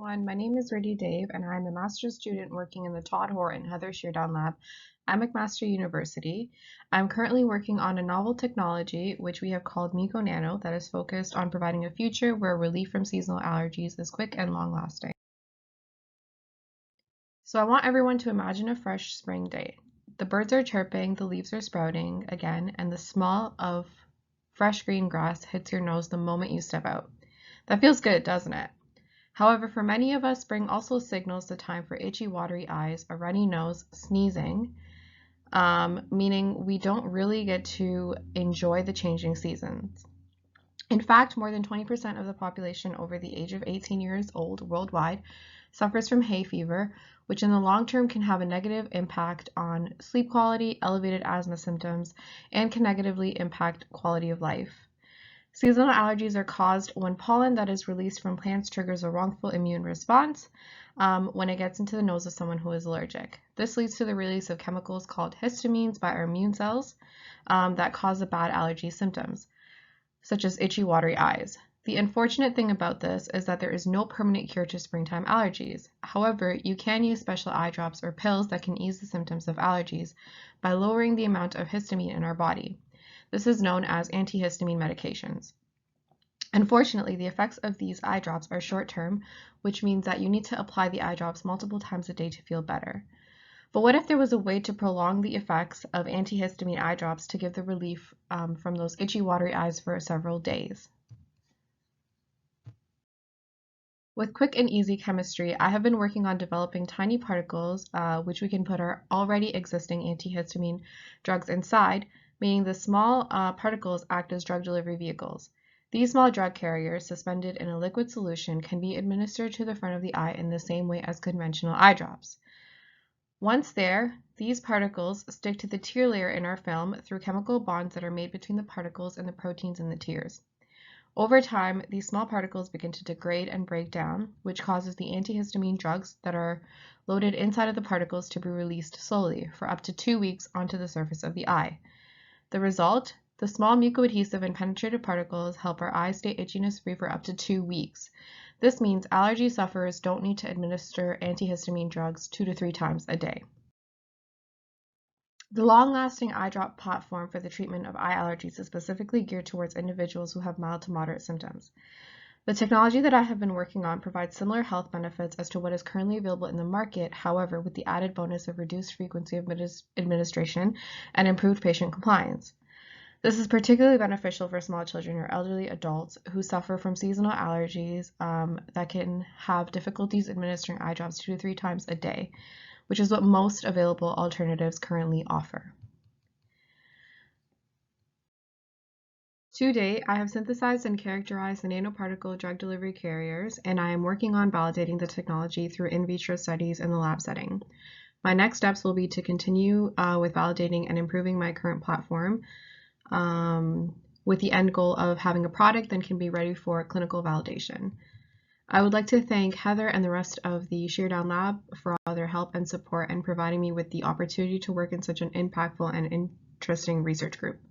everyone. My name is Ridhdhi and I'm a master's student working in the Todd, Hoare, and Heather Sheardown lab at McMaster University. I'm currently working on a novel technology, which we have called MucoNano, that is focused on providing a future where relief from seasonal allergies is quick and long-lasting. So I want everyone to imagine a fresh spring day. The birds are chirping, the leaves are sprouting again, and the smell of fresh green grass hits your nose the moment you step out. That feels good, doesn't it? However, for many of us, spring also signals the time for itchy, watery eyes, a runny nose, sneezing, meaning we don't really get to enjoy the changing seasons. In fact, more than 20% of the population over the age of 18 years old worldwide suffers from hay fever, which in the long term can have a negative impact on sleep quality, elevated asthma symptoms, and can negatively impact quality of life. Seasonal allergies are caused when pollen that is released from plants triggers a wrongful immune response when it gets into the nose of someone who is allergic. This leads to the release of chemicals called histamines by our immune cells that cause the bad allergy symptoms, such as itchy, watery eyes. The unfortunate thing about this is that there is no permanent cure to springtime allergies. However, you can use special eye drops or pills that can ease the symptoms of allergies by lowering the amount of histamine in our body. This is known as antihistamine medications. Unfortunately, the effects of these eye drops are short-term, which means that you need to apply the eye drops multiple times a day to feel better. But what if there was a way to prolong the effects of antihistamine eye drops to give the relief from those itchy, watery eyes for several days? With quick and easy chemistry, I have been working on developing tiny particles which we can put our already existing antihistamine drugs inside, meaning the small particles act as drug delivery vehicles. These small drug carriers, suspended in a liquid solution, can be administered to the front of the eye in the same way as conventional eye drops. Once there, these particles stick to the tear layer in our film through chemical bonds that are made between the particles and the proteins in the tears. Over time, these small particles begin to degrade and break down, which causes the antihistamine drugs that are loaded inside of the particles to be released slowly for up to 2 weeks onto the surface of the eye. The result? The small mucoadhesive and penetrative particles help our eyes stay itchiness-free for up to 2 weeks. This means allergy sufferers don't need to administer antihistamine drugs 2 to 3 times a day. The long-lasting eye drop platform for the treatment of eye allergies is specifically geared towards individuals who have mild to moderate symptoms. The technology that I have been working on provides similar health benefits as to what is currently available in the market, however, with the added bonus of reduced frequency of administration and improved patient compliance. This is particularly beneficial for small children or elderly adults who suffer from seasonal allergies that can have difficulties administering eye drops 2 to 3 times a day, which is what most available alternatives currently offer. To date, I have synthesized and characterized the nanoparticle drug delivery carriers, and I am working on validating the technology through in vitro studies in the lab setting. My next steps will be to continue with validating and improving my current platform with the end goal of having a product that can be ready for clinical validation. I would like to thank Heather and the rest of the Sheardown lab for all their help and support and providing me with the opportunity to work in such an impactful and interesting research group.